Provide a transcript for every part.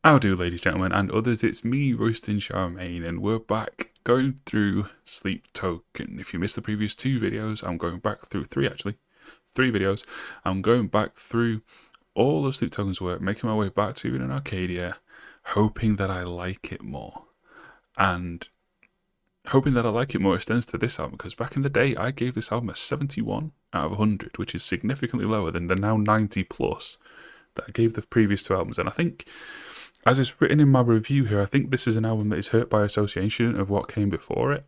How do, ladies, gentlemen, and others? It's me, Royston Charmaine, and we're back going through Sleep Token. If you missed the previous two videos, I'm going back through three videos. I'm going back through all of Sleep Token's work, making my way back to even in Arcadia, hoping that I like it more. And hoping that I like it more extends to this album, because back in the day, I gave this album a 71 out of 100, which is significantly lower than the now 90 plus that I gave the previous two albums. And I think, as it's written in my review here, I think this is an album that is hurt by association of what came before it.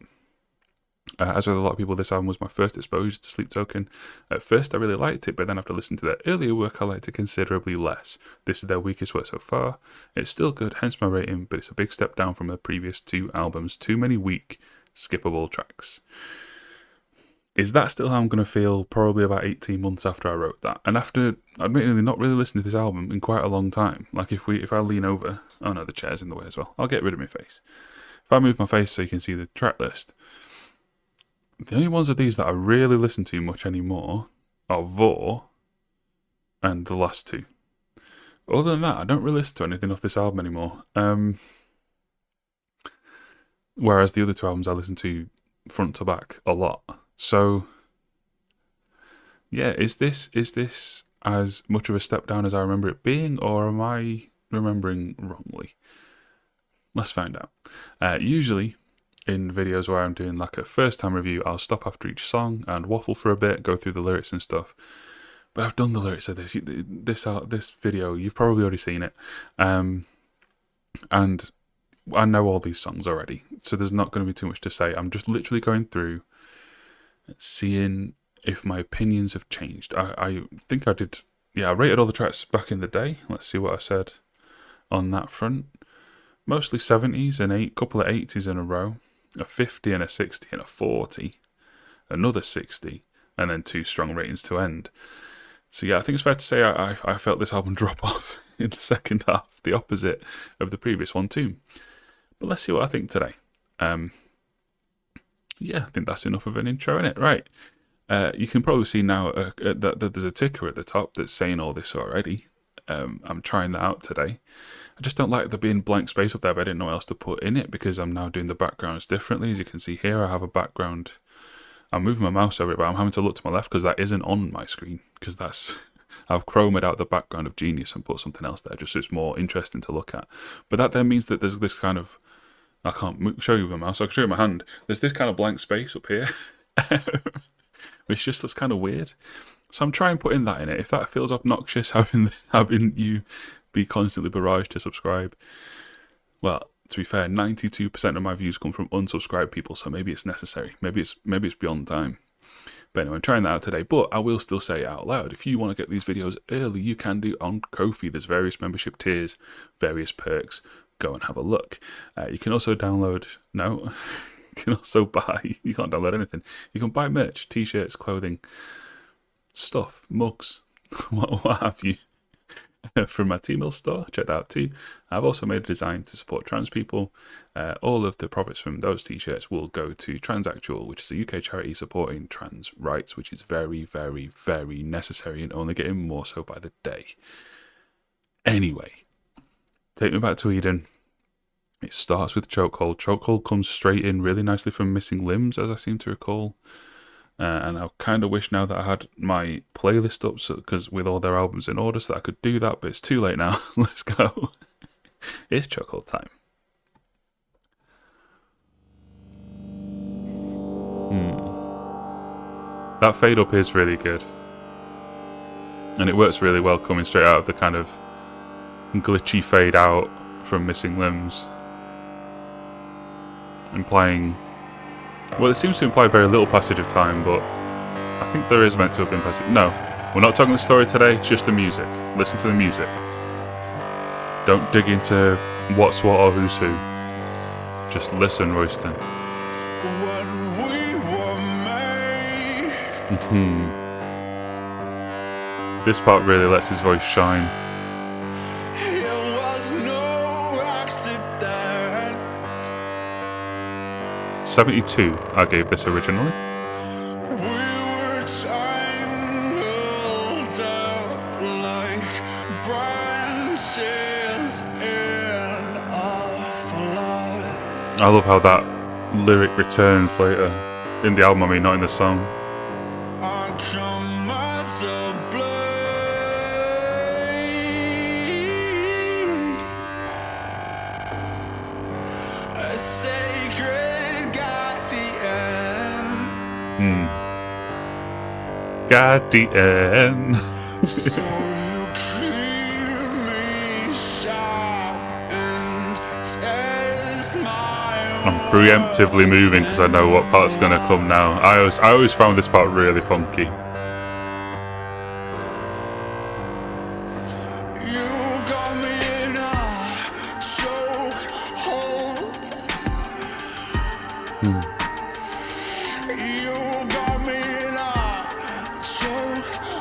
As with a lot of people, this album was my first exposure to Sleep Token. At first, I really liked it, but then after listening to their earlier work, I liked it considerably less. This is their weakest work so far. It's still good, hence my rating, but it's a big step down from the previous two albums. Too many weak, skippable tracks. Is that still how I'm going to feel probably about 18 months after I wrote that? And after, admittedly, not really listening to this album in quite a long time. Like if I lean over... Oh no, the chair's in the way as well. I'll get rid of my face. If I move my face so you can see the track list, the only ones of these that I really listen to much anymore are Vor and the last two. Other than that, I don't really listen to anything off this album anymore. Whereas the other two albums I listen to front to back a lot. So, yeah, is this as much of a step down as I remember it being, or am I remembering wrongly? Let's find out. Usually, in videos where I'm doing like a first-time review, I'll stop after each song and waffle for a bit, go through the lyrics and stuff. But I've done the lyrics of this video. You've probably already seen it, and I know all these songs already, so there's not going to be too much to say. I'm just literally going through, seeing if my opinions have changed. I think I did. Yeah, I rated all the tracks back in the day. Let's see what I said on that front. Mostly 70s and a couple of 80s in a row. A 50 and a 60 and a 40. Another 60. And then two strong ratings to end. So yeah, I think it's fair to say I felt this album drop off in the second half. The opposite of the previous one too. But let's see what I think today. Yeah, I think that's enough of an intro, innit? Right. You can probably see now that there's a ticker at the top that's saying all this already. I'm trying that out today. I just don't like there being blank space up there, but I didn't know what else to put in it because I'm now doing the backgrounds differently. As you can see here, I have a background. I'm moving my mouse over it, but I'm having to look to my left because that isn't on my screen, because that's... I've chromed out the background of Genius and put something else there just so it's more interesting to look at. But that then means that there's this kind of... I can't show you my mouse, I can show you my hand. There's this kind of blank space up here, which just looks kind of weird. So I'm trying putting that in it. If that feels obnoxious, having you be constantly barraged to subscribe, well, to be fair, 92% of my views come from unsubscribed people, so maybe it's necessary. Maybe it's beyond time. But anyway, I'm trying that out today, but I will still say it out loud. If you want to get these videos early, you can do on Ko-fi. There's various membership tiers, various perks. Go and have a look. You can also download... No. You can also buy... You can't download anything. You can buy merch, t-shirts, clothing, stuff, mugs, what have you, from my T-Mill store. Check that out too. I've also made a design to support trans people. All of the profits from those t-shirts will go to Transactual, which is a UK charity supporting trans rights, which is very, very, very necessary and only getting more so by the day. Anyway, take me back to Eden. It starts with Chokehold. Chokehold comes straight in really nicely from Missing Limbs, as I seem to recall. And I kind of wish now that I had my playlist up, because with all their albums in order, so that I could do that, but it's too late now. Let's go. It's Chokehold time. That fade up is really good. And it works really well coming straight out of the kind of glitchy fade out from Missing Limbs. Implying... Well, it seems to imply very little passage of time, but I think there is meant to have been passage... No, we're not talking the story today, it's just the music. Listen to the music. Don't dig into what's what or who's who. Just listen, Royston. When we were made. This part really lets his voice shine. It was no accident. 72, I gave this originally. We were tangled up like branches in I love how that lyric returns later in the album. I mean, not in the song. I come as a blade, a sacred guardian. Guardian. So you keep me sharp and test my I'm preemptively moving because I know what part's gonna come now. I always found this part really funky. You got me in a chokehold. You got me in a chokehold.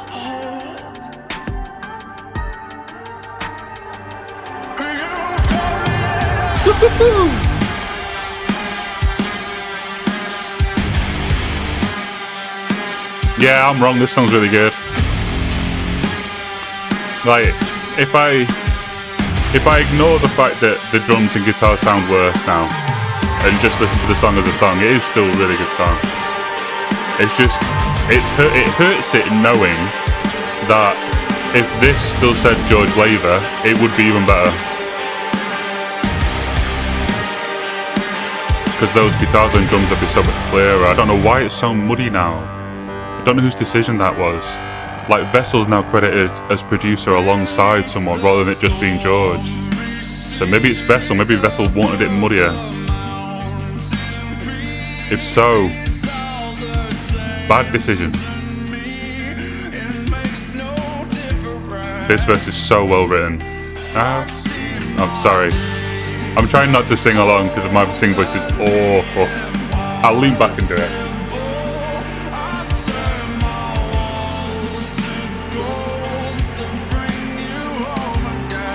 You got me in a Yeah, I'm wrong. This song's really good. Like, if I ignore the fact that the drums and guitar sound worse now, and just listen to the song as a song, it is still a really good song. It's just, it hurts it knowing that if this still said George Laver, it would be even better. Because those guitars and drums would be so much clearer. I don't know why it's so muddy now. I don't know whose decision that was. Like, Vessel's now credited as producer alongside someone rather than it just being George. So maybe it's Vessel, maybe Vessel wanted it muddier. If so, bad decision. This verse is so well written. I'm sorry. I'm trying not to sing along because my sing voice is awful. I'll lean back and do it.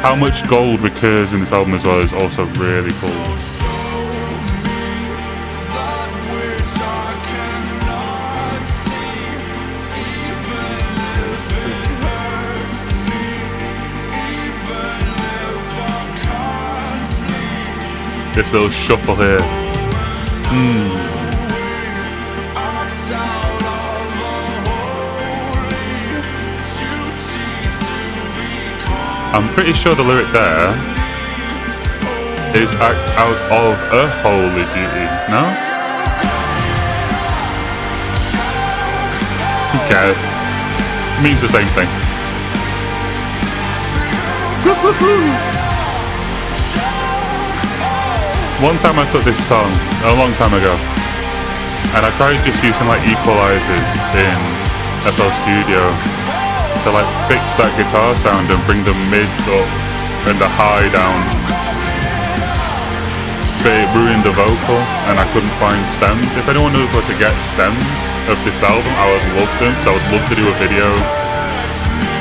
How much gold recurs in this album as well is also really cool. This little shuffle here. I'm pretty sure the lyric there is act out of a holy duty, no? Who cares? It means the same thing. One time I took this song, a long time ago, and I tried just using like equalizers in FL Studio to like fix that guitar sound and bring the mids up and the high down. But it ruined the vocal and I couldn't find stems. If anyone knows where to get stems of this album, I would love them. So I would love to do a video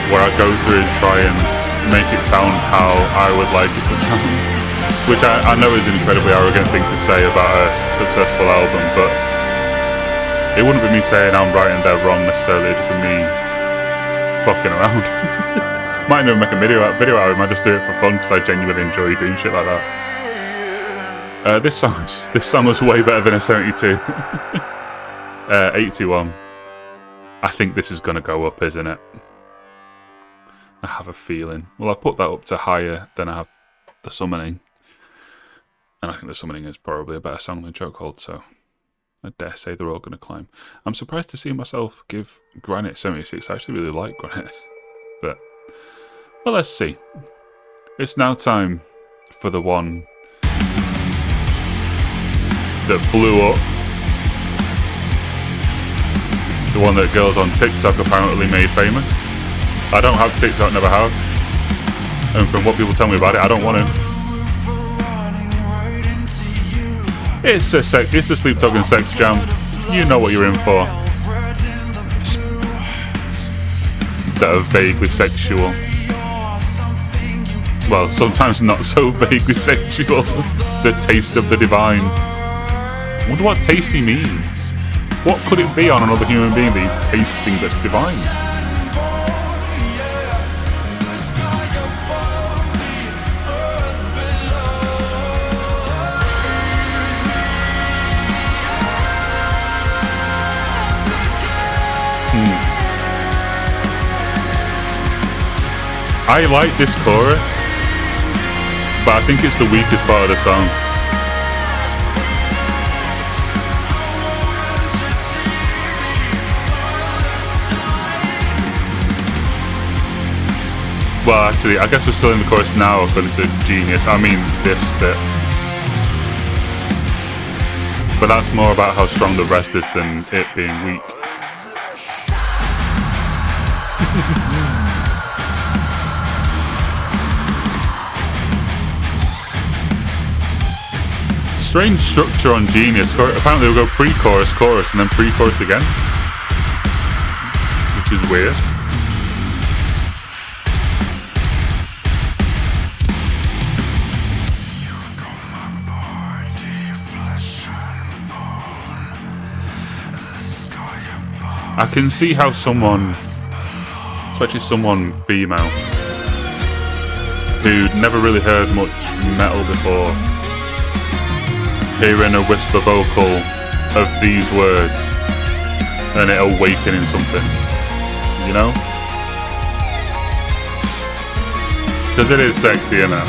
where I go through and try and make it sound how I would like it to sound. Which I know is an incredibly arrogant thing to say about a successful album, but it wouldn't be me saying I'm right and they're wrong necessarily, it'd just be me fucking around. Might never make a video out of it, I might just do it for fun because I genuinely enjoy doing shit like that. This song was way better than a 72. 81. I think this is gonna go up, isn't it? I have a feeling. Well, I've put that up to higher than I have The Summoning. And I think The Summoning is probably a better song than Chokehold, so I dare say they're all going to climb. I'm surprised to see myself give Granite 76. I actually really like Granite. But, well, let's see. It's now time for the one that blew up. The one that girls on TikTok apparently made famous. I don't have TikTok, never have. And from what people tell me about it, I don't want to. It's a Sleep Talking Sex Jam. You know what you're in for. That are vaguely sexual. Well, sometimes not so vaguely sexual. The taste of the divine. I wonder what tasty means. What could it be on another human being that he's tasting that's divine? I like this chorus, but I think it's the weakest part of the song. Well, actually, I guess we're still in the chorus now according to Genius. I mean, this bit. But that's more about how strong the rest is than it being weak. Strange structure on Genius. Apparently we'll go pre-chorus, chorus, and then pre-chorus again. Which is weird. I can see how someone, especially someone female, who'd never really heard much metal before, hearing a whisper vocal of these words and it awakening something, you know? Because it is sexy, innit?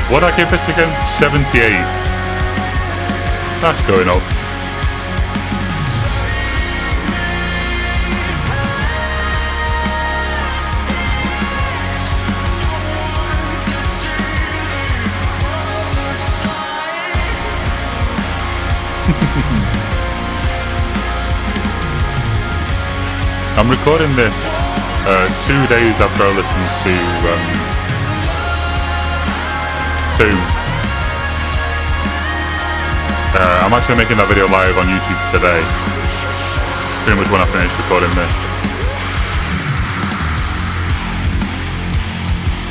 What did I give this again? 78. That's going up. I'm recording this 2 days after I listened to I'm actually making that video live on YouTube today, pretty much when I finish recording this.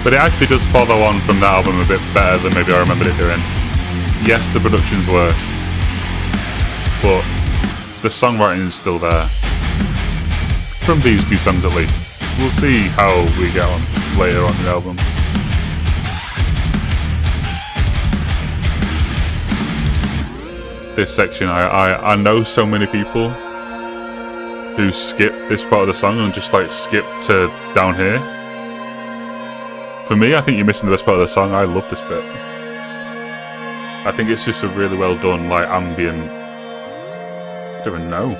But it actually does follow on from that album a bit better than maybe I remembered it doing. Yes, the production's worse, but the songwriting is still there. From these two songs at least. We'll see how we get on later on in the album. This section, I know so many people who skip this part of the song and just like skip to down here. For me, I think you're missing the best part of the song. I love this bit. I think it's just a really well done, like, ambient. I don't even know.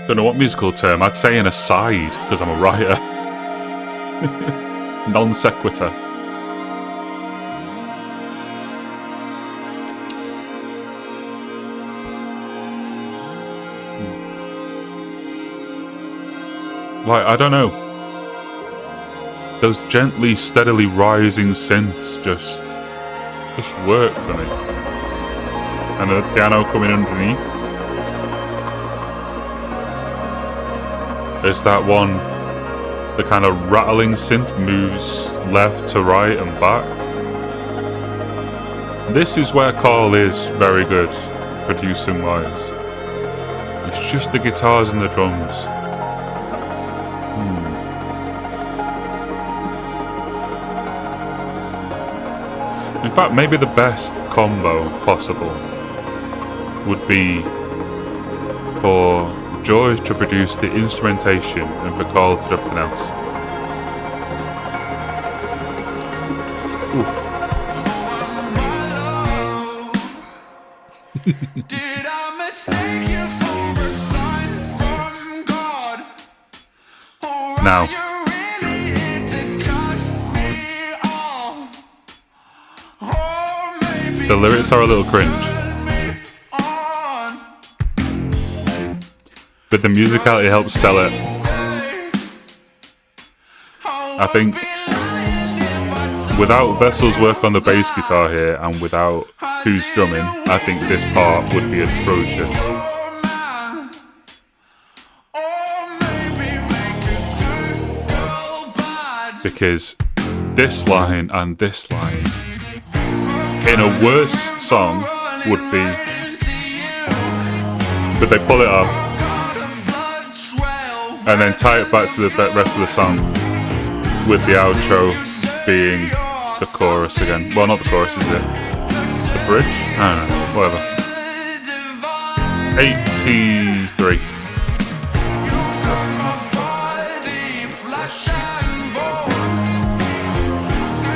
Don't know what musical term. I'd say an aside, because I'm a writer. Non sequitur. Like, I don't know. Those gently, steadily rising synths just work for me. And the piano coming underneath. There's that one, the kind of rattling synth moves left to right and back. This is where Carl is very good, producing wise. It's just the guitars and the drums. In fact, maybe the best combo possible would be for George to produce the instrumentation and for Carl to do everything else. Did I mistake you for a sign from God? Or Now. are you really here to cut me off? Or maybe The lyrics are a little cringe, turn me on. but the musicality helps sell it. I think without Vessel's work on the bass guitar here and without who's drumming, I think this part would be atrocious. Because this line and this line in a worse song would be, but they pull it off and then tie it back to the rest of the song with the outro being the chorus again. Well, not the chorus, is it? The bridge? I don't know, whatever. 83.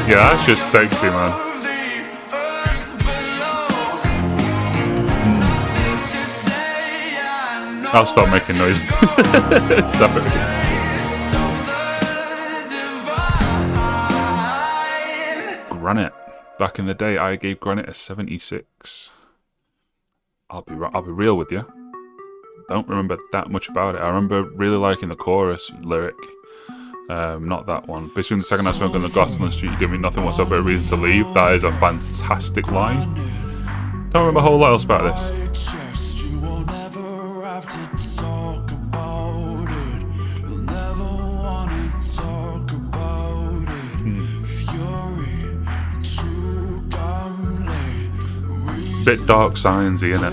Yeah, that's just sexy, man. I'll stop making noise. Sorry. Granite. Back in the day, I gave Granite a 76. I'll be real with you. Don't remember that much about it. I remember really liking the chorus lyric. Not that one. Between the second I smoke on the glass on the street, you give me nothing whatsoever a reason to leave. That is a fantastic line. Don't remember a whole lot else about this. Bit dark sciencey, innit?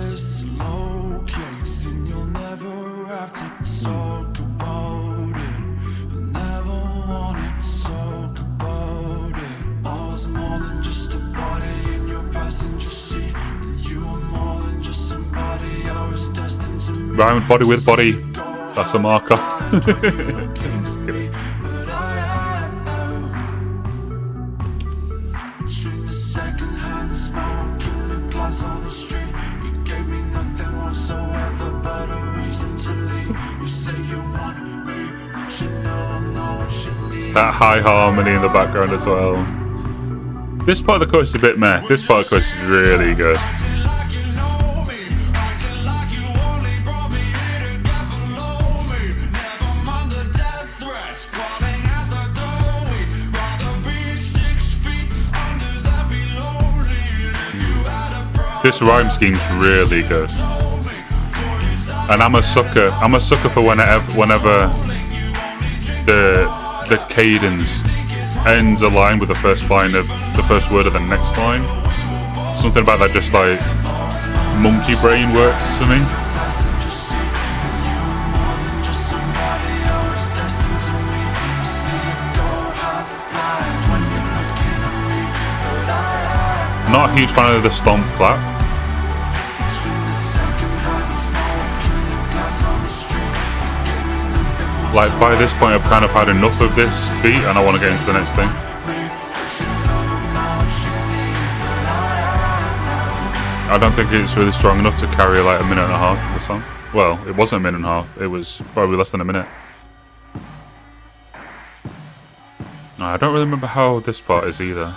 Rhyme body with body. That's a marker. I'm just kidding. That high harmony in the background as well. This part of the chorus is a bit meh. This part of the chorus is really good. This rhyme scheme's really good, and I'm a sucker for whenever the cadence ends a line with the first line of the first word of the next line. Something about that just like monkey brain works for me. Not a huge fan of the stomp clap. Like, by this point I've kind of had enough of this beat and I want to get into the next thing. I don't think it's really strong enough to carry like a minute and a half of the song. Well, it wasn't a minute and a half, it was probably less than a minute. I don't really remember how this part is either.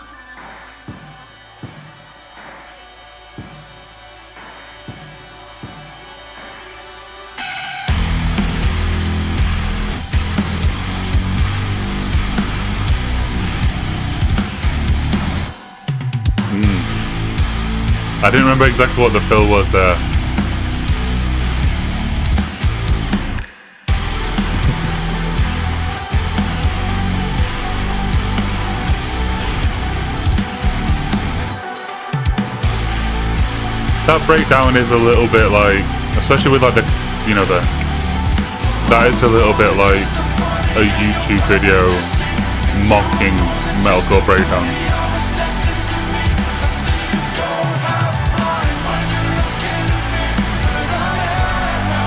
I didn't remember exactly what the fill was there. That breakdown is a little bit like, especially with like the, you know, that is a little bit like a YouTube video mocking metalcore breakdown.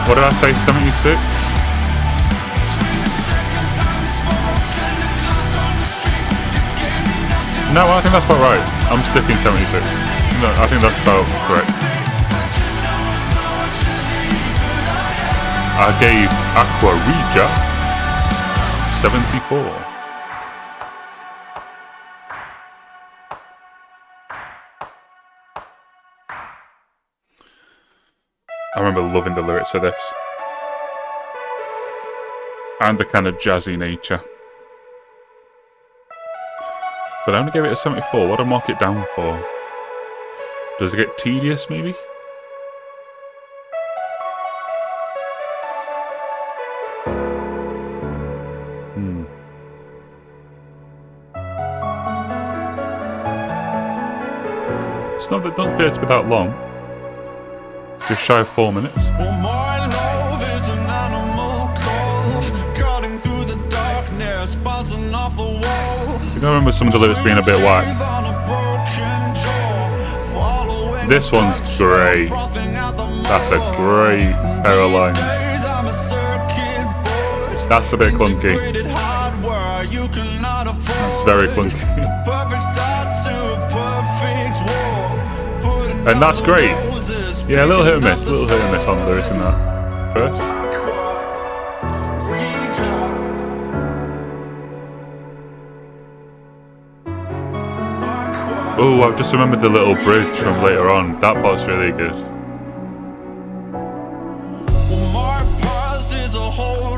What did I say, 76? No, I think that's about right. I'm sticking 76. No, I think that's about correct. I gave Aqua Regia 74. I remember loving the lyrics of this. And the kind of jazzy nature. But I only gave it a 74. What do I mark it down for? Does it get tedious, maybe? It's not that, don't appear to be that long. Just shy of 4 minutes. Well, my love is an animal cold, cutting through the darkness, bouncing off the wall. I remember some of the lyrics being a bit whack. This one's great. That's a great pair of lines. That's a bit clunky. It's very clunky. And that's great. Yeah, a little hit and miss. A little hit and miss on lyrics in that verse. Oh, I've just remembered the little bridge from later on. That part's really good.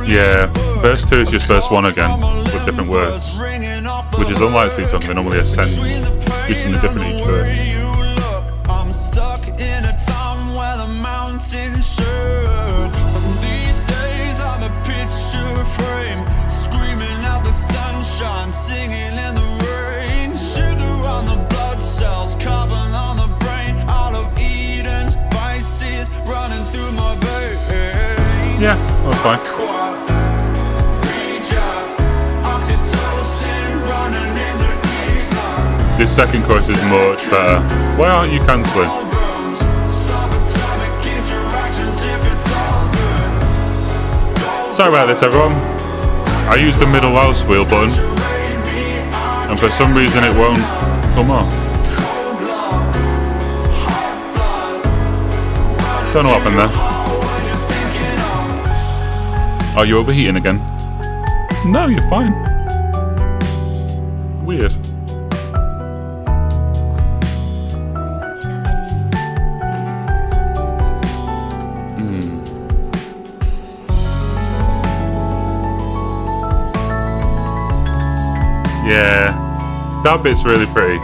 Yeah, verse 2 is just verse 1 again, with different words, which is unlike Sleep Talking. They normally ascend, do something different each verse. I'm stuck in a time where the mountains shook. These days I'm a picture frame, screaming out the sunshine, singing in the rain. Sugar on the blood cells, carbon on the brain. All of Eden's vices running through my veins. Yeah, that's fine. This second chorus is much better. Why aren't you cancelling? Sorry about this, everyone. I used the middle mouse wheel button, and for some reason it won't come on. Don't know what happened there. Are you overheating again? No, you're fine. Weird. Yeah, that bit's really pretty.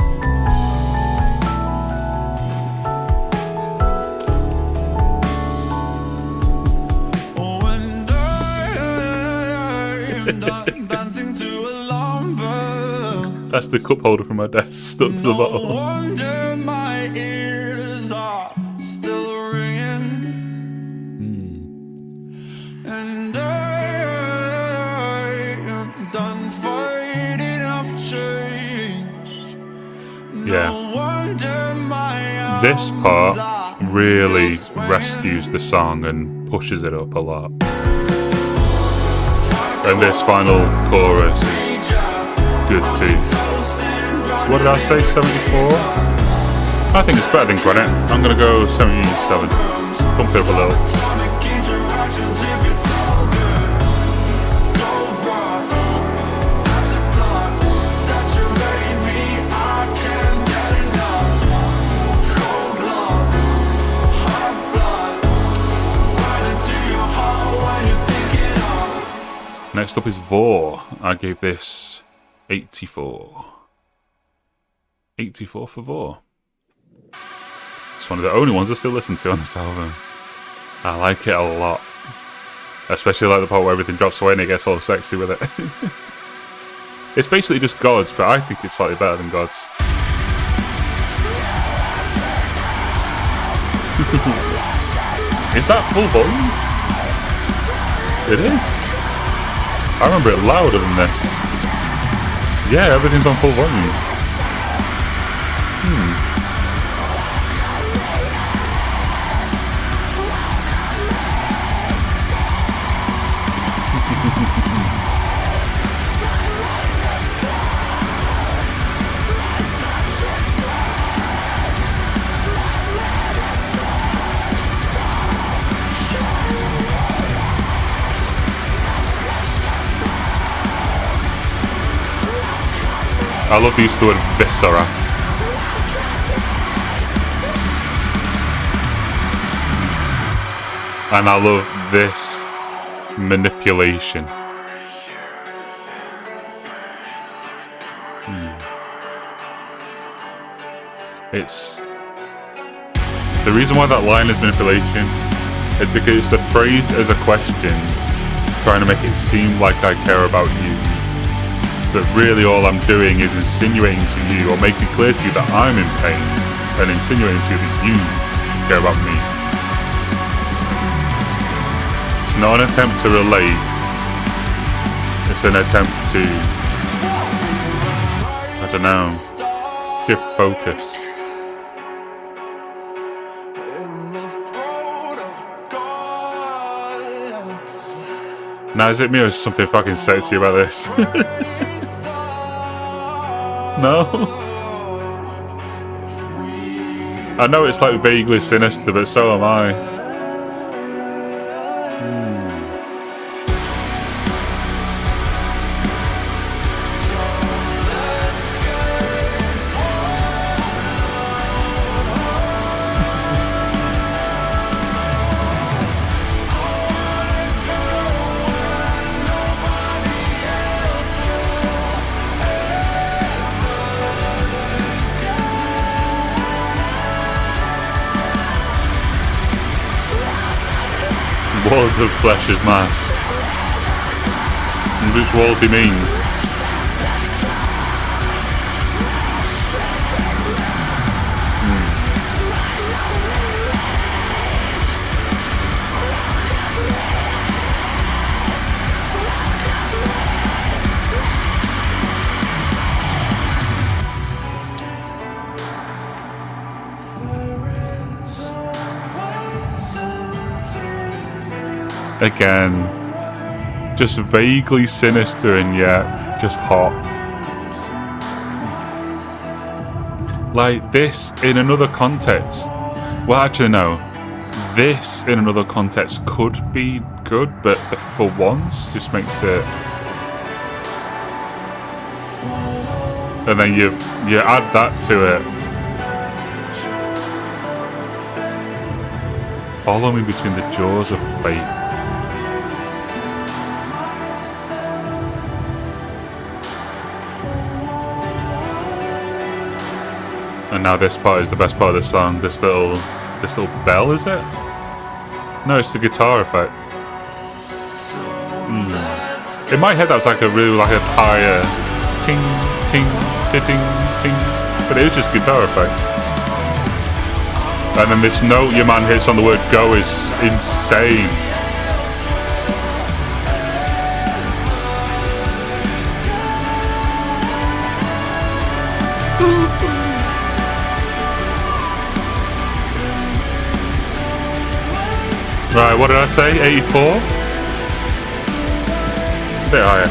Dancing to a lumber. That's the cup holder from my desk stuck to the bottle. No wonder my ears are still ringing. And I am done fighting, I've changed. Yeah. No wonder my This arms part are really still swinging. rescues the song and pushes it up a lot. And this final chorus is good too. What did I say, 74? I think it's better than Granite. I'm gonna go 77. Pump it up a little. Next up is Vor. I gave this 84. 84 for Vor. It's one of the only ones I still listen to on this album. I like it a lot. Especially like the part where everything drops away and it gets all sexy with it. It's basically just Gods, but I think it's slightly better than Gods. Is that full volume? It is. I remember it louder than this. Yeah, everything's on full volume. I love the use of the word viscera. And I love this manipulation. It's the reason why that line is manipulation is because it's phrased as a question, trying to make it seem like I care about you. But really all I'm doing is insinuating to you, or making clear to you that I'm in pain, and insinuating to you that you care about me. It's not an attempt to relate, it's an attempt to, I don't know, shift focus. Now, is it me or is something fucking sexy about this? Burning star. No? If we I know it's like vaguely sinister, but so am I. let's get Walls of flesh is mass. And which walls he means. Again, just vaguely sinister and yet just hot. Like this in another context. Well, actually, no. This in another context could be good, but the for once just makes it. And then you add that to it. Follow me between the jaws of fate. And now this part is the best part of the song. This little bell, is it? No, it's the guitar effect. In my head, that was like a really like a higher ting ting ting ting, but it is just guitar effect. And then this note your man hits on the word "go" is insane. Right, what did I say? 84? A bit higher.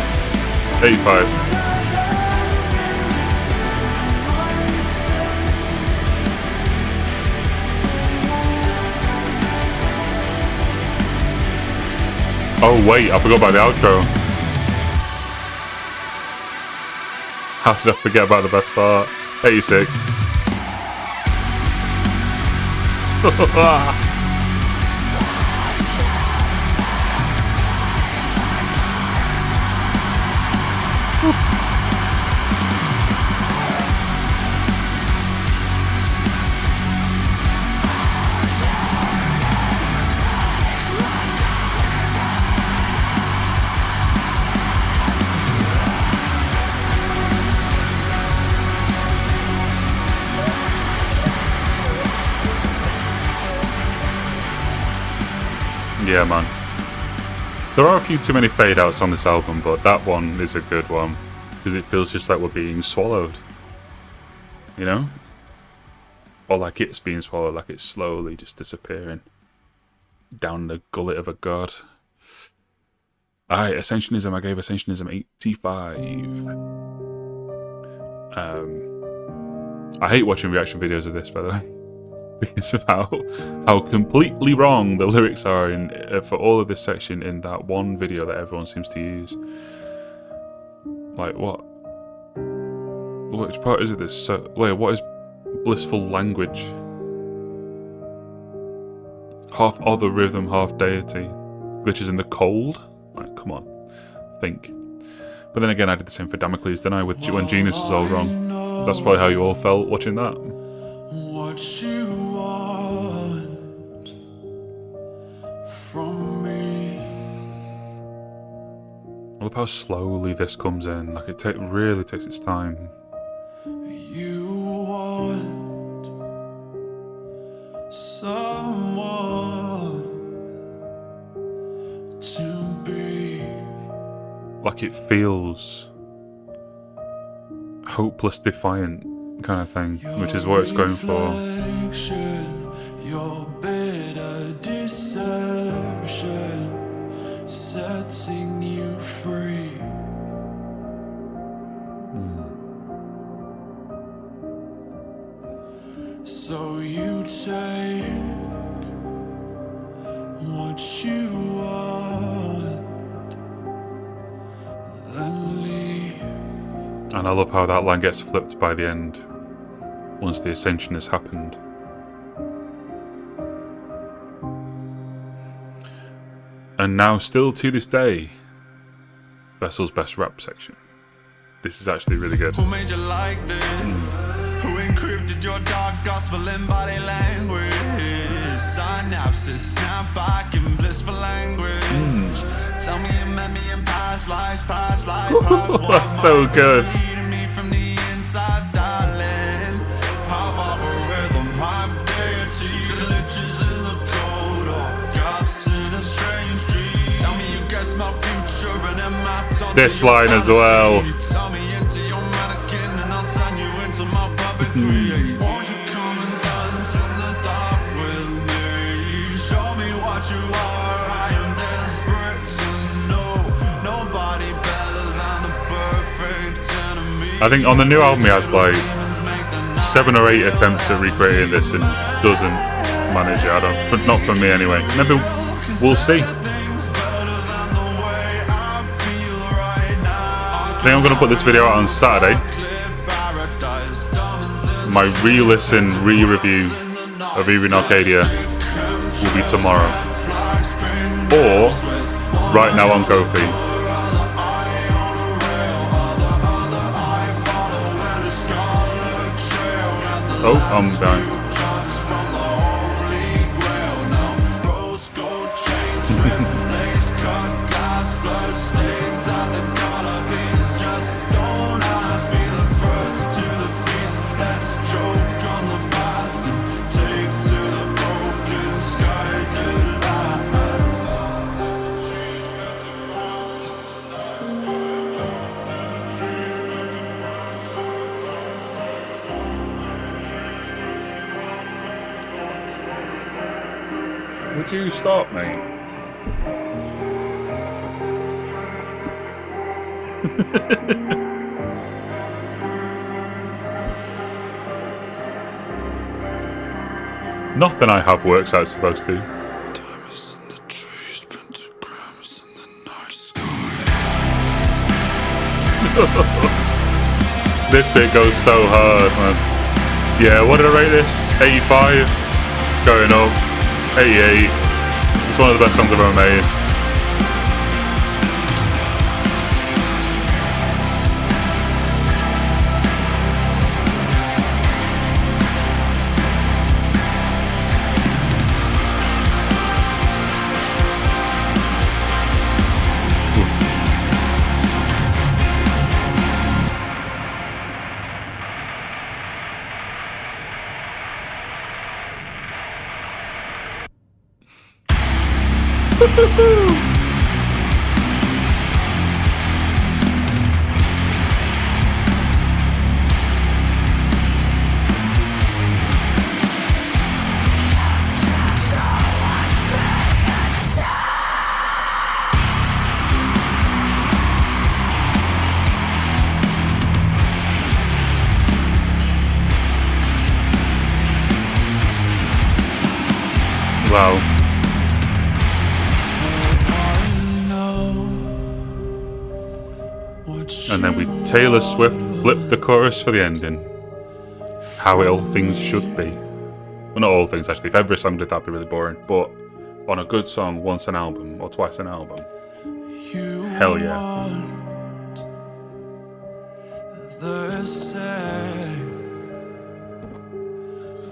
85. Oh wait, I forgot about the outro. How did I forget about the best part? 86. Yeah, man. There are a few too many fade outs on this album, but that one is a good one because it feels just like we're being swallowed, you know? Or like it's being swallowed, like it's slowly just disappearing down the gullet of a god. Alright, Ascensionism. I gave Ascensionism 85. I hate watching reaction videos of this, by the way. Because of how completely wrong the lyrics are for all of this section in that one video that everyone seems to use. Like what? Which part is it? Wait, what is blissful language? Half other rhythm, half deity. Glitches in the cold. Like, come on, think. But then again, I did the same for Damocles, didn't I? When Genius was all wrong. That's probably how you all felt watching that. what you want from me. I love how slowly this comes in. Like it really takes its time. You want someone to be. Like it feels hopeless, defiant kind of thing, which is what it's going for. Your bitter deception setting take what you want, then leave. And I love how that line gets flipped by the end once the ascension has happened. And now, still to this day, Vessel's best rap section. This is actually really good. Who made you like this? Who encrypted your dark gospel in body language? Synapses snap back in blissful language. Tell me you met me in past lives, past life, past one. So good. Me from the inside, darling. Half algorithm, half deity. Glitches in the code, or gaps in a strange dream. Tell me you guessed my future and it mapped onto This your line as well. fantasy. Tell me into your mannequin and I'll turn you into my puppetry. Won't you come and dance in the dark with me? Show me what you are. I am desperate to know. Nobody better than a perfect enemy. I think on the new album he has like 7 or 8 attempts at recreating this and doesn't manage it. I don't, but not for me anyway. Maybe we'll see. I think I'm going to put this video out on Saturday. My re-listen, re-review of Even Arcadia will be tomorrow. Or right now on Ko-fi. Oh, I'm dying. Would you stop, mate? Nothing I have works as it's supposed to. Diamonds in the trees, pentagrams in the night sky. This bit goes so hard, man. Yeah, what did I rate this? 85? Going up. 88. It's one of the best songs I've ever made. Wow. And then we Taylor Swift flipped the chorus for the ending. How it all things should be. Well, not all things actually. If every song did that, would be really boring. But on a good song, once an album or twice an album, hell yeah. The same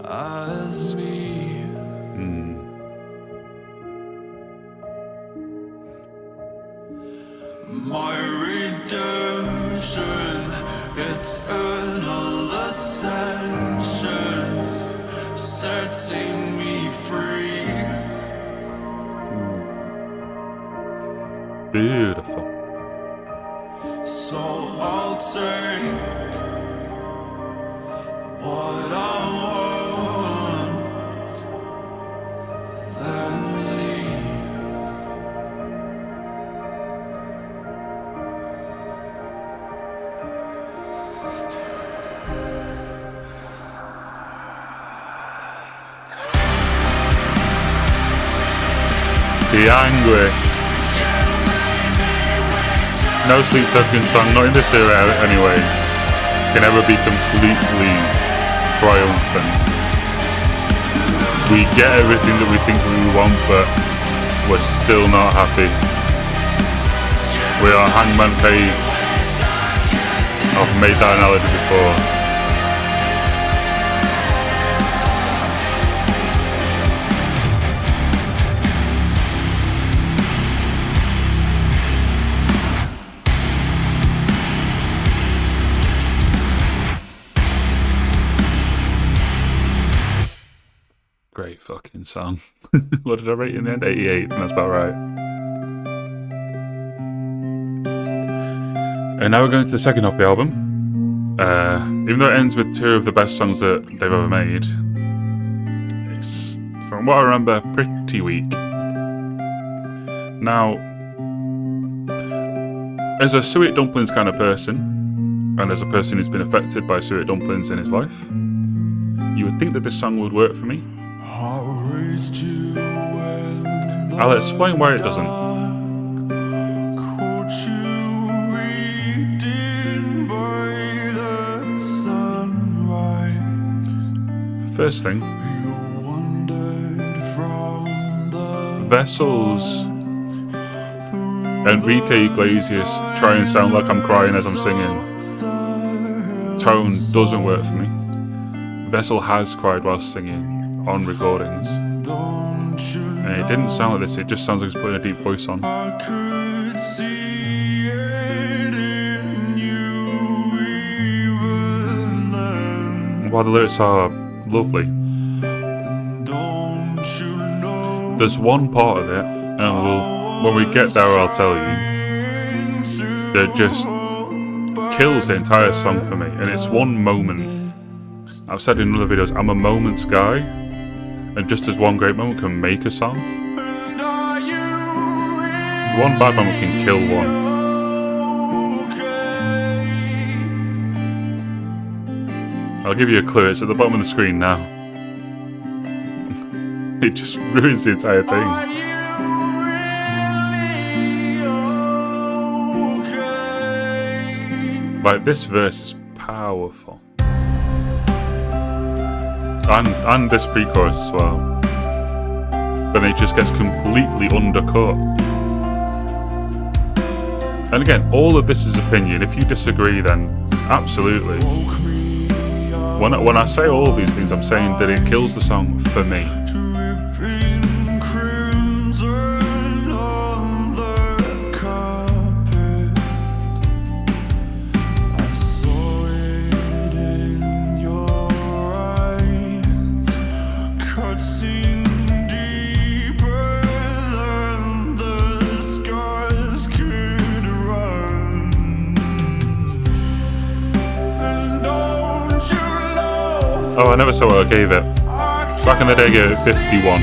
as me. My redemption, eternal ascension, setting me free. Beautiful. So I'll take what I want, then leave. be angry. No Sleep Token song, not in this era anyway, can ever be completely triumphant. We get everything that we think we want, but we're still not happy. We are Hangman Page. I've made that analogy before. Great fucking song. What did I rate in the end? 88, and that's about right. And now we're going to the second half of the album. Even though it ends with two of the best songs that they've ever made, it's, from what I remember, pretty weak. Now, as a Suet Dumplings kind of person, and as a person who's been affected by Suet Dumplings in his life, you would think that this song would work for me. I'll explain why it doesn't. First thing, Vessels, Enrique Iglesias try and sound like I'm crying as I'm singing. Tone doesn't work for me. Vessel has cried whilst singing on recordings, and it didn't sound like this, it just sounds like he's putting a deep voice on. While the lyrics are lovely, there's one part of it, and when we get there I'll tell you, that just kills the entire song for me. And it's one moment. I've said in other videos, I'm a moments guy, and just as one great moment can make a song, one bad moment can kill one. I'll give you a clue, it's at the bottom of the screen now. It just ruins the entire thing. Like, this verse is powerful. And this pre-chorus as well. But it just gets completely undercut. And again, all of this is opinion. If you disagree, then absolutely. When I say all these things, I'm saying that it kills the song for me. Oh, I never saw what I gave it. Back in the day, I gave it 51.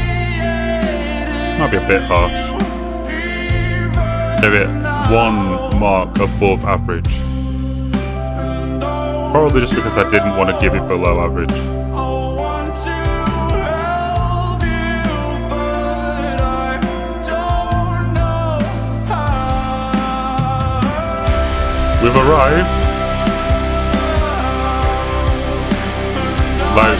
Might be a bit harsh. Gave it 1 mark above average. Probably just because I didn't want to give it below average. We've arrived. Like,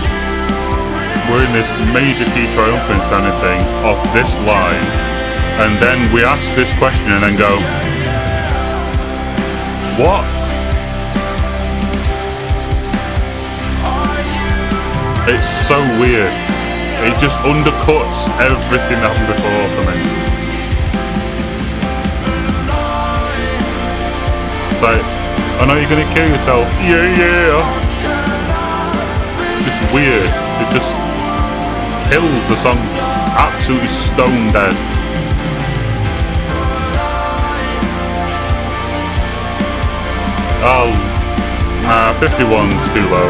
we're in this major key triumphant sounding thing off this line, and then we ask this question and then go, what? It's so weird. It just undercuts everything that happened before for me. It's like, I know you're gonna kill yourself. Yeah. Just weird. It just kills the song. Absolutely stone dead. 51's too low.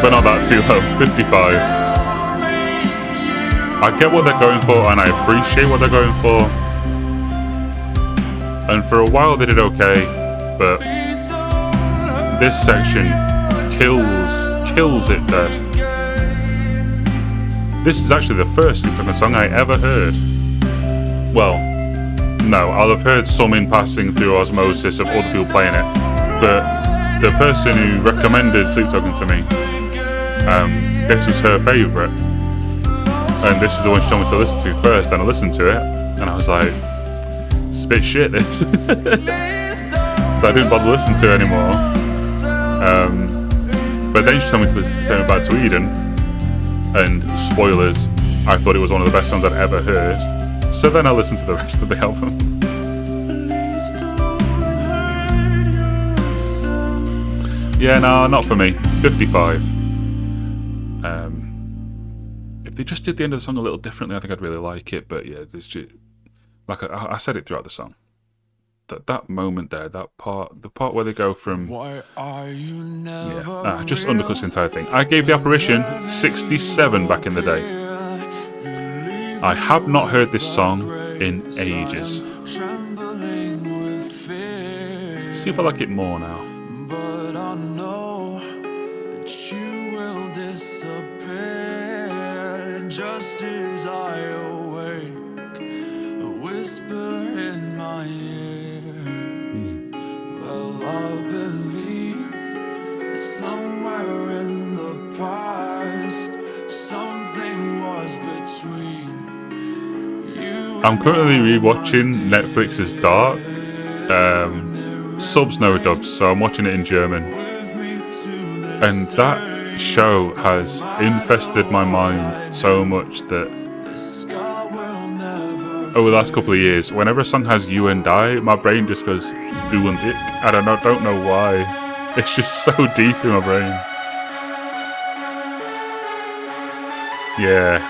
But not that too low. 55. I get what they're going for, and I appreciate what they're going for. And for a while they did okay, but this section kills it dead. This is actually the first Sleep Token song I ever heard. Well, no, I'll have heard some in passing through osmosis of other people playing it, but the person who recommended Sleep Token to me, this was her favourite, and this is the one she told me to listen to first, and I listened to it, and I was like, it's a bit shit, this. But I didn't bother listening to it anymore. But then she told me to listen to Turn Back to Eden, and spoilers, I thought it was one of the best songs I'd ever heard. So then I listened to the rest of the album. Yeah, no, not for me. 55. If they just did the end of the song a little differently, I think I'd really like it. But yeah, there's just, like I said it throughout the song. That moment there, the part where they go from just undercuts the entire thing. I gave The Apparition 67 back in the day. I have not heard this song in ages. See if I like it more now. But I know that you will disappear just as I awake, a whisper in my ear. Well, I believe that somewhere in the past something was between you. I'm currently rewatching Netflix's Dark. Subs, no dubs, so I'm watching it in German. And that show has infested my mind so much that over the last couple of years, whenever a song has You and I, my brain just goes Du und ich. I don't know why. It's just so deep in my brain. Yeah.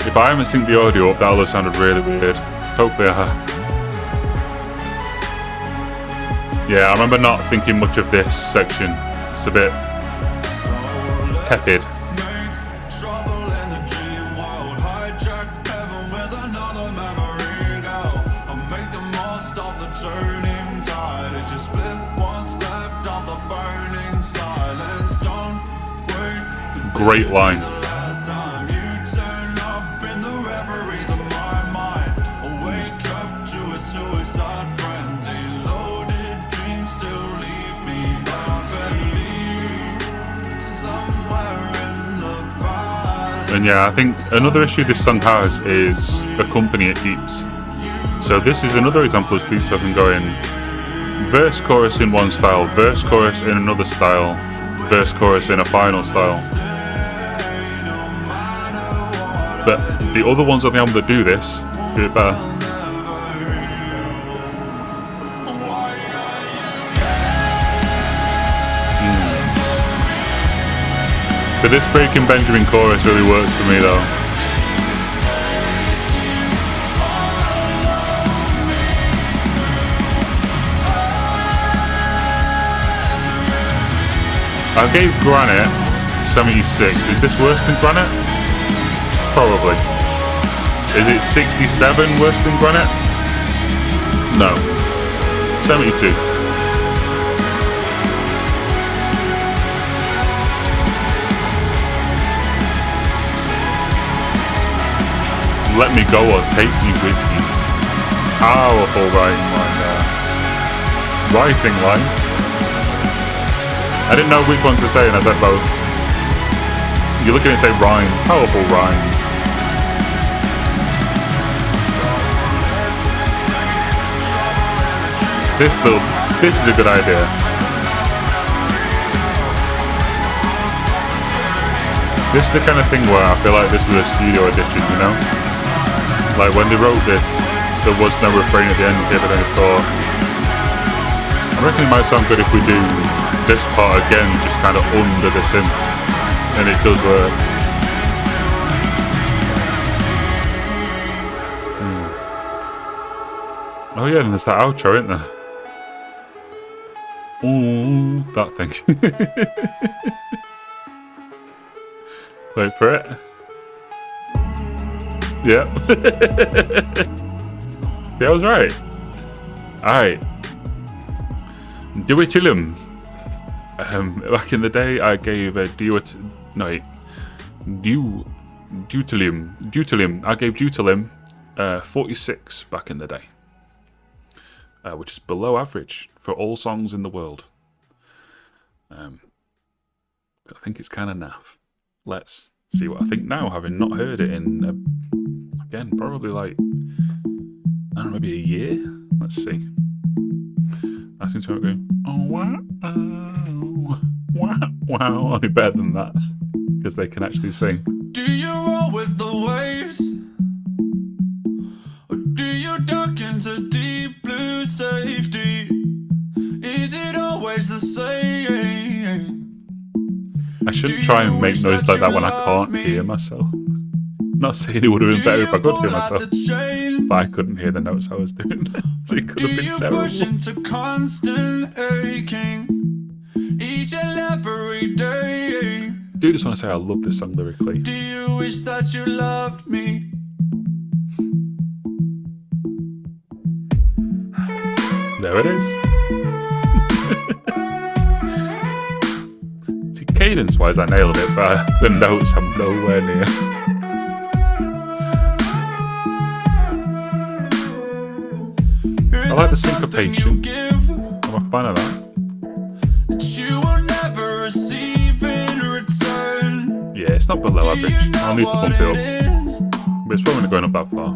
If I haven't synced the audio up, that'll have sounded really weird. Hopefully I have. Yeah, I remember not thinking much of this section. It's a bit tepid. Great line. And yeah, I think another issue this song has is the company it keeps. So this is another example of Sleep Token going verse chorus in one style, verse chorus in another style, verse chorus in a final style. But the other ones on the album that do this do it better. But this Breaking Benjamin chorus really works for me though. I gave Granite 76. Is this worse than Granite? Probably. Is it 67 worse than Granite? No. 72. Let me go or take me with you. Powerful writing line there. Writing line? I didn't know which one to say and I said both. You're looking at it and say rhyme. Powerful rhyme. This is a good idea. This is the kind of thing where I feel like this was a studio edition, you know? Like when they wrote this, there was no refrain at the end, gave it any thought. I reckon it might sound good if we do this part again, just kind of under the synth, and it does work. Oh yeah, and there's that outro, isn't there? Ooh, that thing. Wait for it. Yeah. Yeah, I was right. Alright. Duetilum. Back in the day, I gave Dutilium. I gave Dutilium 46 back in the day, which is below average for all songs in the world. I think it's kind of naff. Let's see what I think now, having not heard it in, again, probably like, I don't know, maybe a year? Let's see. I seem to be going, oh, wow, wow, wow. Only better than that, because they can actually sing. Do you roll with the waves? Or do you duck into deep blue safety? Is it always the same? I shouldn't try and make noise like that when I can't hear myself. Not saying it would have been better if I could hear myself, but I couldn't hear the notes I was doing, so it could have been terrible. Push into constant aching each and every day? Do just want to say I love this song lyrically. Do you wish that you loved me? There it is. See, cadence-wise I nailed it, but the notes I'm nowhere near. I like the syncopation. I'm a fan of that. You will never receive in return. Yeah, it's not below average. I'll need to bump it up. But it's probably not going up that far.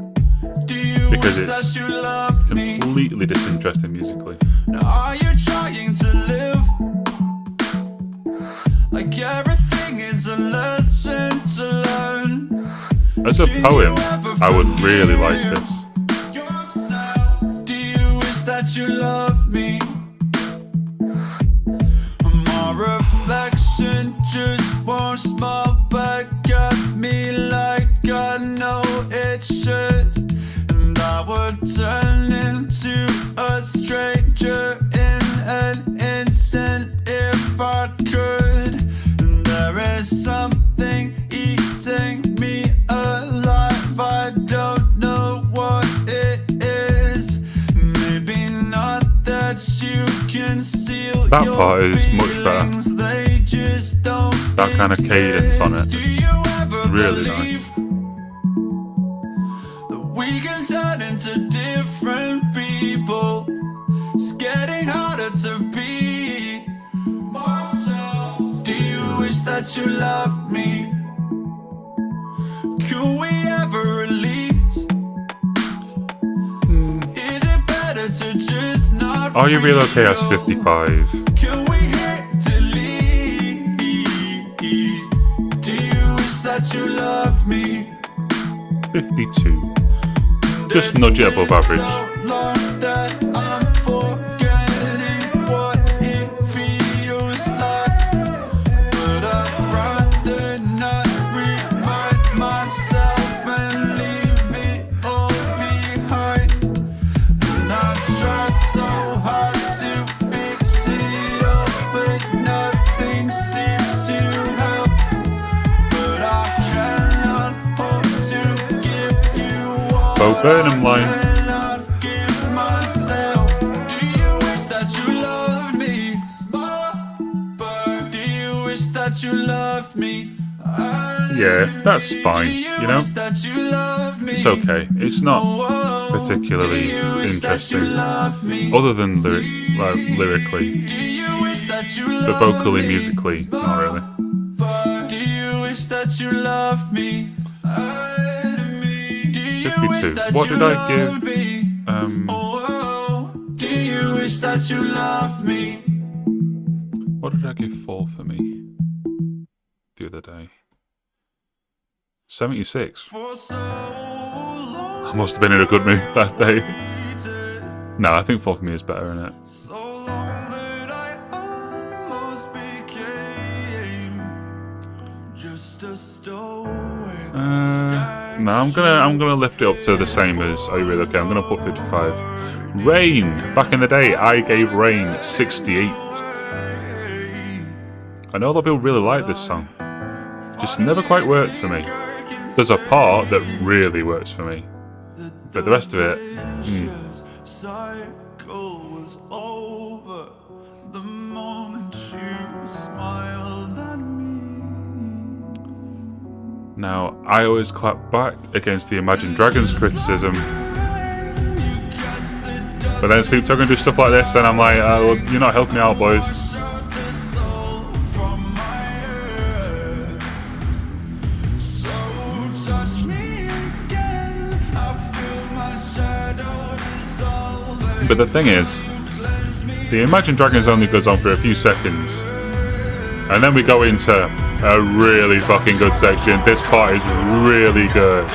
Because it's completely disinteresting musically. Now are you trying to live like everything is a lesson to learn? As a poem, I would really like this. Do you wish that you loved me? My reflection just won't smile back at me like I know it should, and I would turn into a stranger in an instant if I could. And there is something eating me alive, I don't know what it is. Maybe not that you conceal That your part is much better. feelings, they just don't That kind of cadence on it exist. Do is you ever really believe nice. that we can turn into different people? It's getting harder to be myself. Do you wish that you loved me? Could we ever release? Is it better to just not Are You Real Okay as feel? 55? Can we hit delete? Do you wish that you loved me? 52. Just nudge it above average. So long that I'm forgetting what it feels like, but I'd rather not remind myself and leave it all behind. And I try so hard to fix it up, but nothing seems to help. But I cannot hope to give you all Bo Burnham line. cannot give myself. Do you wish that you loved me? Small bird. Do you wish that you loved me? Yeah, that's fine, you know? Wish that you loved me? It's okay. It's not Whoa. particularly Do you wish that you interesting. loved me? Other than lyrically. Do you wish that you But loved vocally, me? musically, not really. Bird. Do you wish that you loved me? Do you 52. wish that What you did I loved give? me? Oh, do you wish that you loved me? What did I give 4 for me the other day? 76. For so long, I must have been in a good mood that day. No, I think 4 for me is better, isn't it? so long that I almost became just a stoic No, I'm gonna lift it up to the same as Are You Really Okay? I'm gonna put 55. Rain. Back in the day, I gave Rain 68. I know a lot of people really like this song. Just never quite worked for me. There's a part that really works for me, but the rest of it, cycle was over. smiled at me. Now, I always clap back against the Imagine Dragons criticism. But then Snoop Dogg can do stuff like this, and I'm like, well, you're not helping me out, boys. But the thing is, the Imagine Dragons only goes on for a few seconds. And then we go into a really fucking good section. This part is really good.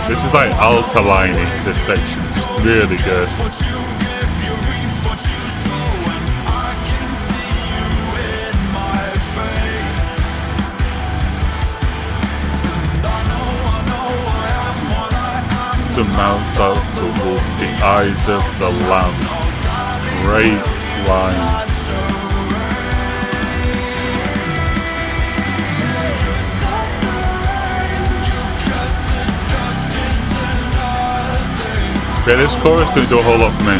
This is like alkaline, this section's really good. The mouth of the wolf, the eyes of the lamb. Great line. Okay, this chorus didn't do a whole lot for me.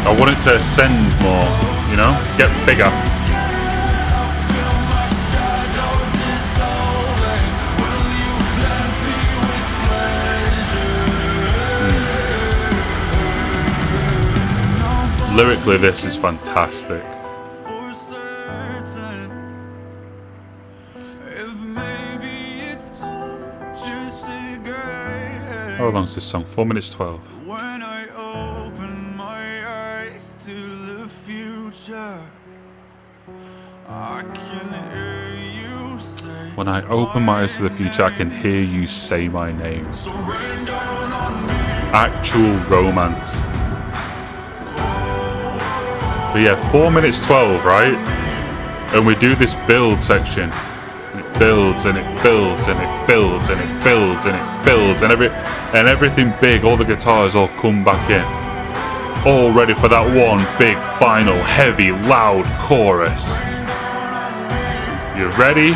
I want it to ascend more, you know? Get bigger. Lyrically, this is fantastic. How long's this song? 4 minutes 12. When I open my eyes to the future, I can hear you say. When I open my eyes to the future, I can hear you say my name. Actual romance. But yeah, 4 minutes 12, right? And we do this build section. And it builds and it builds and it builds and it builds and it builds and everything big, all the guitars all come back in. All ready for that one big final heavy loud chorus. You ready?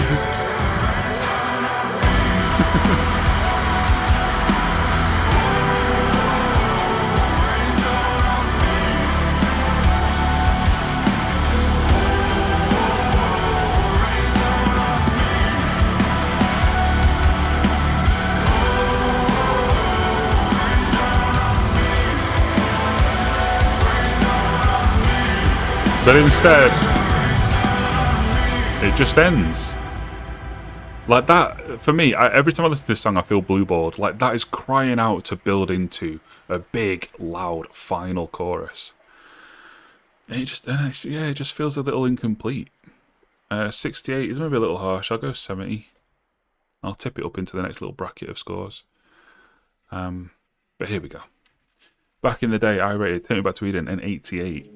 But instead, it just ends. Like that, for me, every time I listen to this song, I feel blueballed. Like that is crying out to build into a big, loud, final chorus. And it just feels a little incomplete. 68 is maybe a little harsh. I'll go 70. I'll tip it up into the next little bracket of scores. But here we go. Back in the day, I rated Take Me Back to Eden an 88.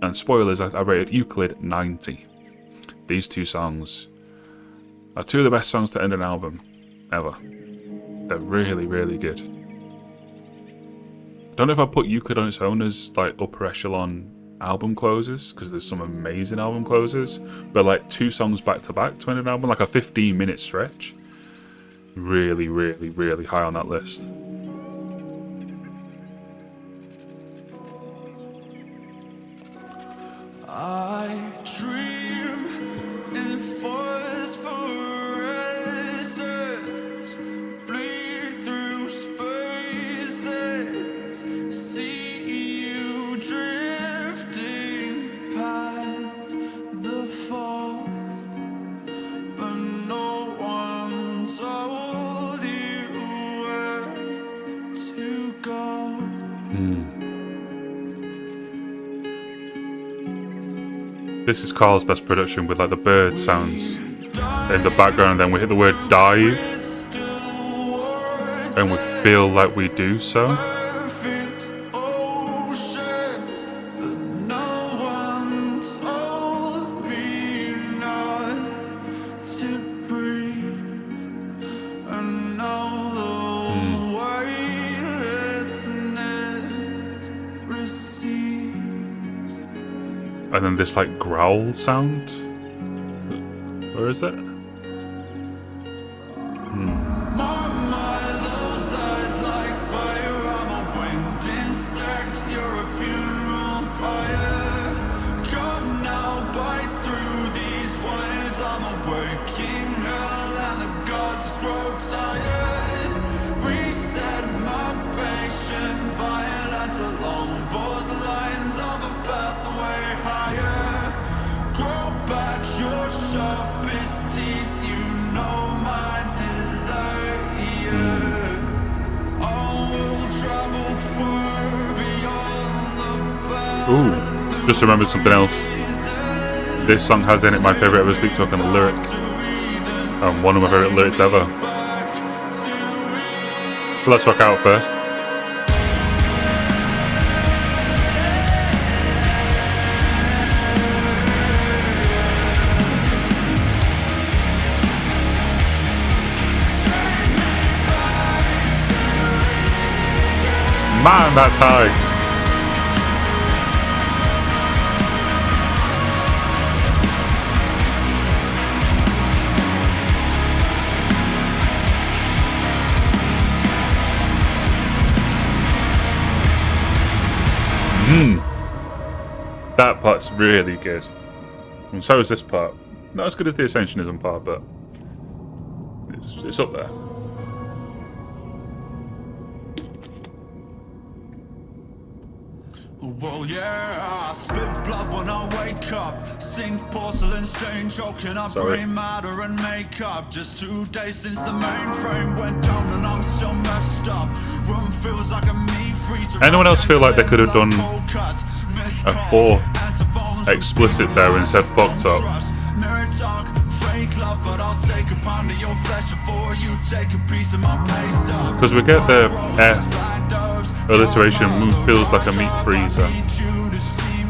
And spoilers, I rated Euclid 90. These two songs are two of the best songs to end an album ever. They're really, really good. I don't know if I put Euclid on its own as like upper echelon album closers, because there's some amazing album closers, but like two songs back to back to end an album, like a 15-minute stretch, really, really, really high on that list. I dream in phosphorescence, bleed through spaces, see you drifting past the fall, but no one told you where to go. This is Carl's best production with like the bird sounds in the background, and then we hit the word dive and we feel like we do so. And then this like growl sound. Where is it? Ooh, just remembered something else. This song has in it my favourite ever Sleep Talk on the lyric. One of my favourite lyrics ever. But let's rock out first. Man, that's high. That part's really good. And so is this part. Not as good as the Ascensionism part, but it's up there. Well, yeah, I spit blood when I wake up. Sink porcelain stain, choking up brain matter and makeup. Just 2 days since the mainframe went down and I'm still messed up. Room feels like a meat freezer. Anyone else feel like they could have done a 4th explicit there and said fucked up? Because we get the F alliteration, moon feels like a meat freezer.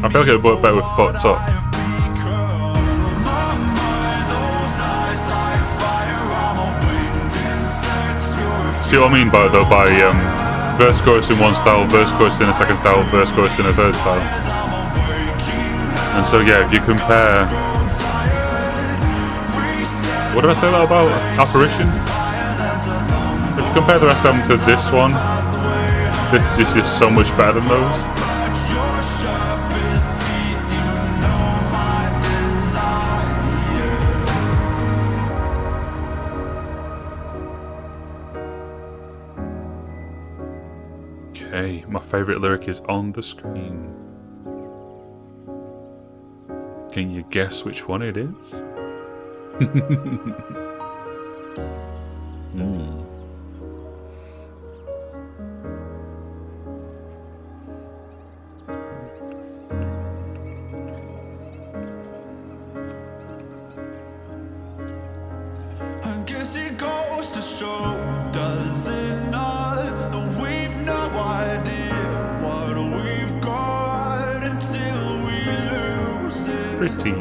I feel like it would work better with fucked up. See what I mean by verse chorus in one style, verse chorus in a second style, verse chorus in a third style. And so yeah, if you compare, what did I say that about Apparition? If you compare the rest of them to this one, this is just so much better than those. Okay, my favourite lyric is on the screen. Can you guess which one it is? I guess it goes to show, does it not, that we've no idea what we've got until we lose it. Pretty.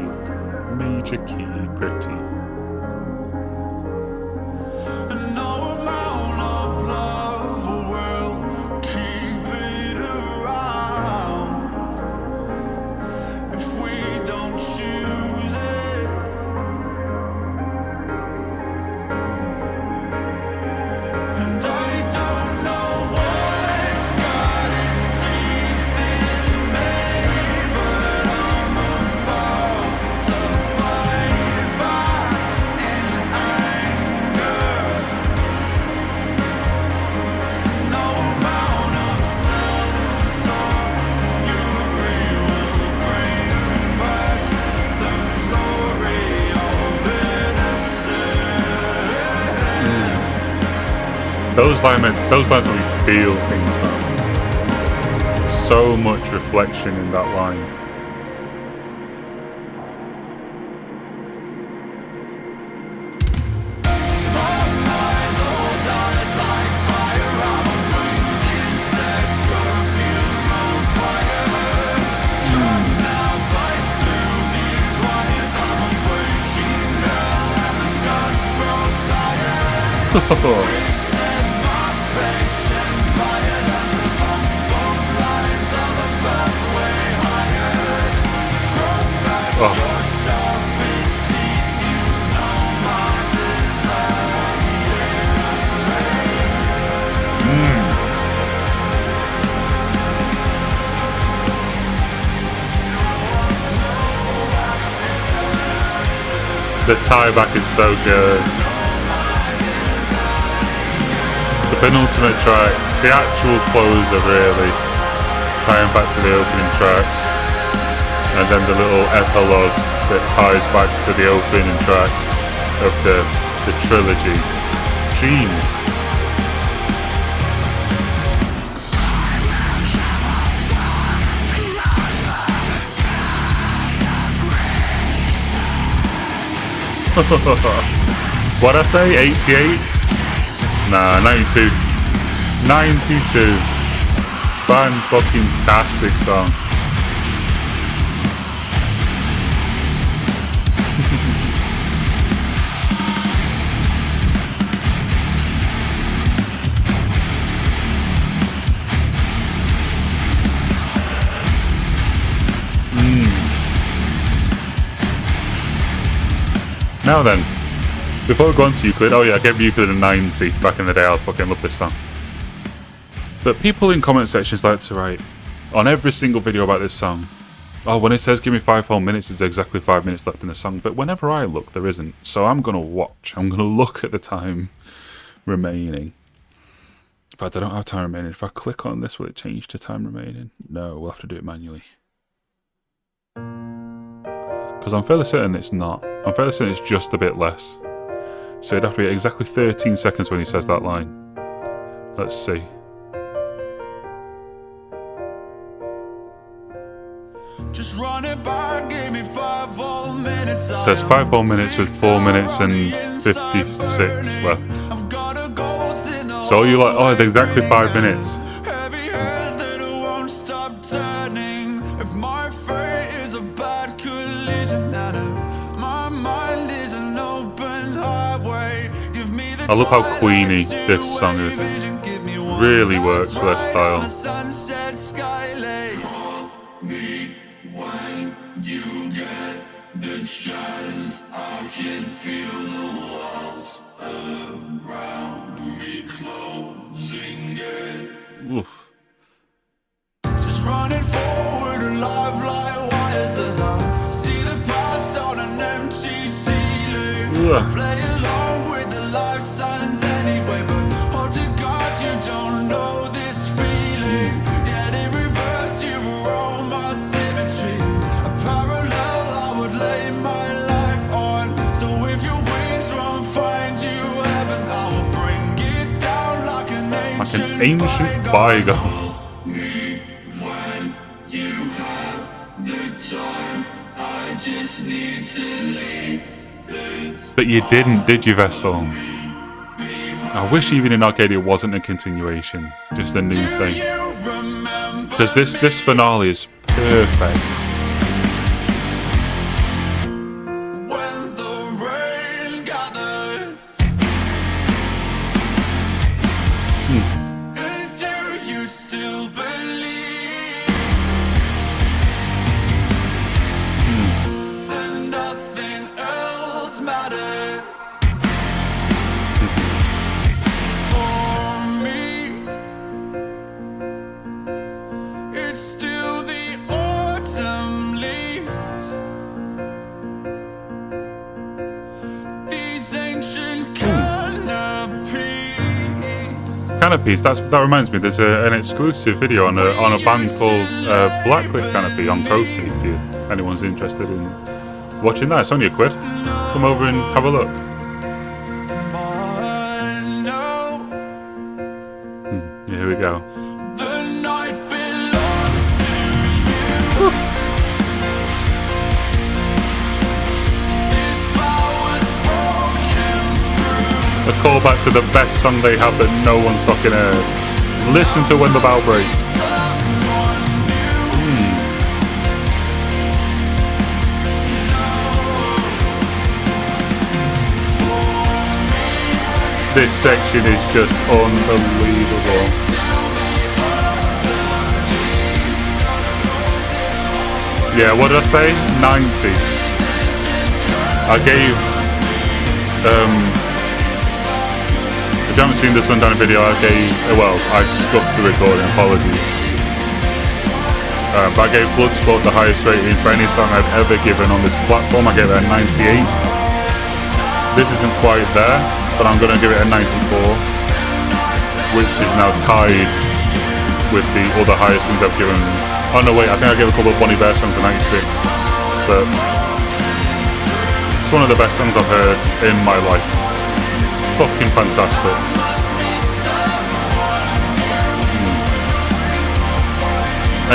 Major key, pretty. No amount of love will keep it around if we don't choose it. And I don't know what's got its teeth in me, but I'm about to bite back in anger. No amount of self-fury will bring back the glory of innocence. Those lines make me feel things, man. So much reflection in that line. The tie back is so good. The penultimate track, the actual closer really, tying back to the opening track, and then the little epilogue that ties back to the opening track of the trilogy. Genius. What'd I say? 88? Nah, 92. 92. Fan-fucking-tastic song. Now then, before we go on to Euclid, oh yeah, I gave Euclid a 90 back in the day. I fucking love this song. But people in comment sections like to write on every single video about this song, oh, when it says give me 5 whole minutes, there's exactly 5 minutes left in the song. But whenever I look, there isn't. So I'm going to watch. I'm going to look at the time remaining. In fact, I don't have time remaining. If I click on this, will it change to time remaining? No, we'll have to do it manually. Because I'm fairly certain it's not. I'm fairly certain it's just a bit less. So it'd have to be exactly 13 seconds when he says that line. Let's see. Just run it back, give me 5 whole minutes. It says 5 whole minutes with 4 minutes and 56 left. So you like, oh, it's exactly 5 minutes. I love how Queenie this song is. Really works for their style. Oof. Just running forward, alive like wires as I see the past on an empty ceiling. Play along with the life signs anyway, but oh to God you don't know this feeling. Yet in reverse you were all my symmetry. A parallel I would lay my life on. So if your wings won't find you heaven, I will bring it down like an ancient bygone. But you didn't, did you, Vessel? I wish even in Arcadia wasn't a continuation, just a new thing. Because this finale is perfect. When the rain gathers, and do you still believe that nothing else matters? For me, it's still the autumn leaves. These ancient Canopies, that reminds me, there's an exclusive video on a band called Blacklit Canopy on Ko-fi, if anyone's interested in watching that. It's only £1. Come over and have a look. Here we go. The night belongs to you. This power's broken through. A callback to the best song they have that no one's fucking heard. Listen to When the Bow Breaks. This section is just unbelievable. Yeah, what did I say? 90. I gave, if you haven't seen the Sundown video, I scuffed the recording, apologies. But I gave Bloodsport the highest rating for any song I've ever given on this platform. I gave it a 98. This isn't quite there, but I'm going to give it a 94, which is now tied with the other highest things I've given. Oh no, wait, I think I gave a couple of Bon Iver songs a 96, but it's one of the best songs I've heard in my life. Fucking fantastic.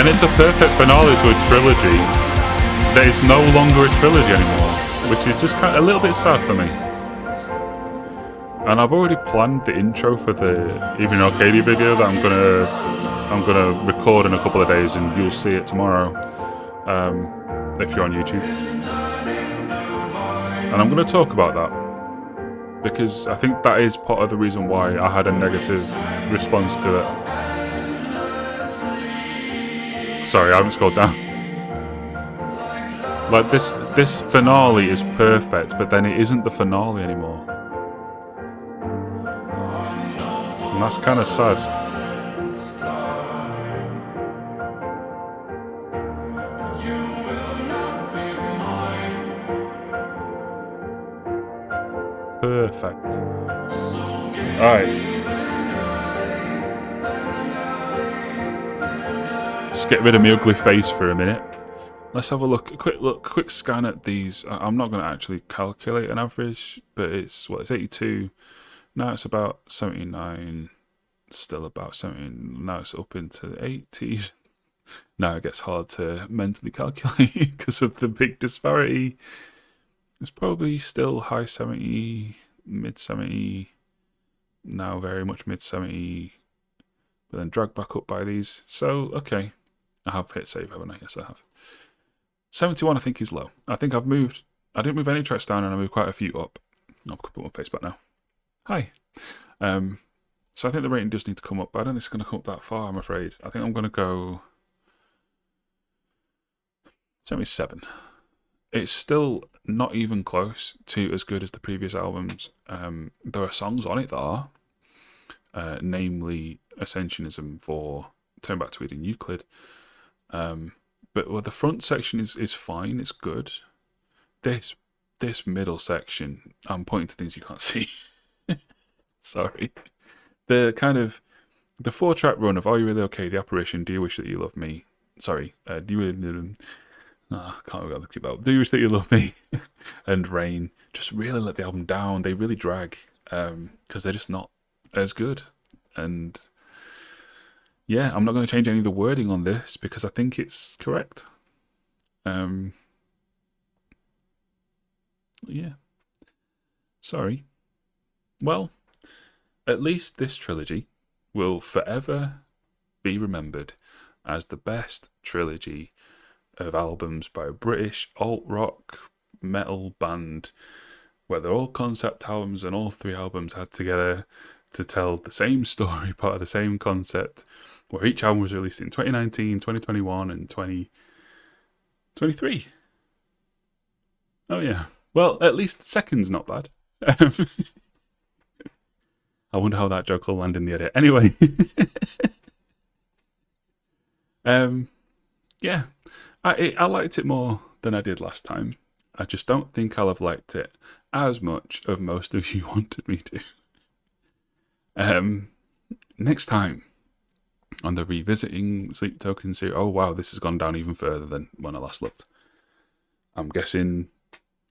And it's a perfect finale to a trilogy that is no longer a trilogy anymore, which is just kind of a little bit sad for me. And I've already planned the intro for the Evening Arcadia video that I'm gonna record in a couple of days, and you'll see it tomorrow if you're on YouTube. And I'm gonna talk about that because I think that is part of the reason why I had a negative response to it. Sorry, I haven't scrolled down. Like this finale is perfect, but then it isn't the finale anymore. And that's kind of sad. Perfect. Alright. Just get rid of my ugly face for a minute. Let's have a quick scan at these. I'm not going to actually calculate an average, but it's 82. Now it's about 79. Still about 70. Now it's up into the 80s. Now it gets hard to mentally calculate because of the big disparity. It's probably still high 70, mid 70. Now very much mid 70, but then dragged back up by these. So okay, I have hit save, haven't I? Yes, I have. 71 I think is low. I think I didn't move any tracks down and I moved quite a few up. I'll put my face back now. Hi. So I think the rating does need to come up, but I don't think it's going to come up that far, I'm afraid. I think I'm going to go 77. It's still not even close to as good as the previous albums. There are songs on it that are, namely Ascensionism for Turn Back to Eden Euclid. But the front section is fine, it's good. This middle section, I'm pointing to things you can't see. Sorry. The 4-track run of Are You Really Okay, The Apparition, Do You Wish That You Love Me? Sorry, Do You Really... I can't really keep that up. Do You Wish That You Love Me? And Rain just really let the album down. They really drag because they're just not as good. And yeah, I'm not going to change any of the wording on this because I think it's correct. Yeah. Sorry. Well, at least this trilogy will forever be remembered as the best trilogy of albums by a British alt-rock metal band where they're all concept albums and all 3 albums had together to tell the same story, part of the same concept, where each album was released in 2019, 2021 and 2023. Oh yeah. Well, at least second's not bad. I wonder how that joke will land in the edit. Anyway. Yeah. I liked it more than I did last time. I just don't think I'll have liked it as much as most of you wanted me to. Next time on the Revisiting Sleep Token series. Oh wow, this has gone down even further than when I last looked. I'm guessing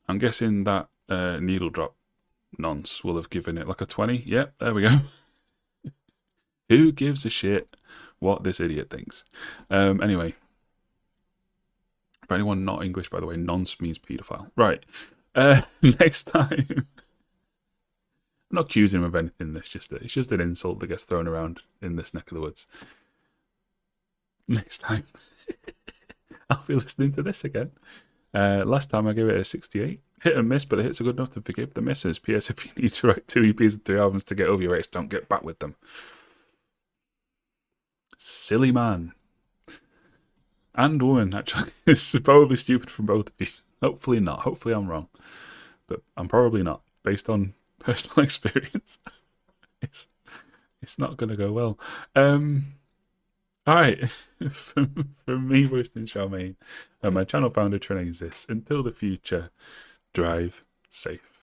that Needle Drop nonce will have given it like a 20. Yep, there we go. Who gives a shit what this idiot thinks? Anyway. For anyone not English, by the way, nonce means paedophile. Right. Next time. I'm not accusing him of anything. It's just an insult that gets thrown around in this neck of the woods. Next time. I'll be listening to this again. Last time I gave it a 68. Hit and miss, but the hits are good enough to forgive the misses. P.S. If you need to write 2 EPs and 3 albums to get over your ex, don't get back with them. Silly man. And woman, actually. It's probably stupid from both of you. Hopefully not. Hopefully I'm wrong. But I'm probably not. Based on personal experience. It's not going to go well. Alright. From me, Winston Charmaine, and my channel founder, Trinaxis. Until the future, drive safe.